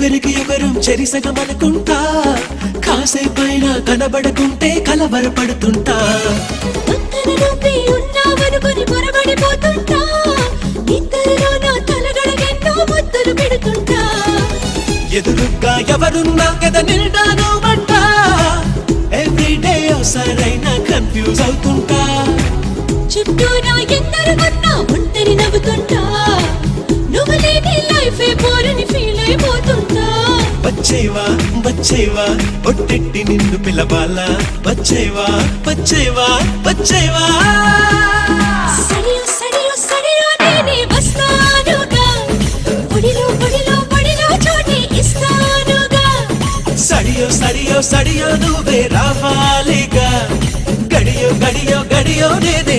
ఒకరికి ఒకరు చెరిసగమనుకుంటా కాసేపైనా కనబడకుంటే కలవరపడుతుంటా పక్కన నువ్వే ఉన్నావనుకొని పొరబడిపోతుంటా ఇద్దరిలో నా తలగడగెన్నో ముద్దులు పెడుతుంటా ఎదురుగా ఎవరున్నా కదా నిండాను మంట ఎవ్రీడే సరైన కన్ఫ్యూజ్ అవుతుంటా చుట్టూ నా ఎందరు ఉన్నా ఒంటరి నవ్వుతుంటా నువ్వు లేని లైఫే బోరని ఫీల్ అయిపోతుంటా వచ్చేవా వచ్చేవా ఒట్టెట్టి నిన్ను పిలవాలా వచ్చేవా వచ్చేవా వచ్చేవా సడియో సడియో సడియో నేనే వస్తానుగా ఒడిలో ఒడిలో ఒడిలో చోటే ఇస్తానుగా సడియో సడియో సడియో నువ్వే రావాలిగా గడియో గడియో గడియో నేనే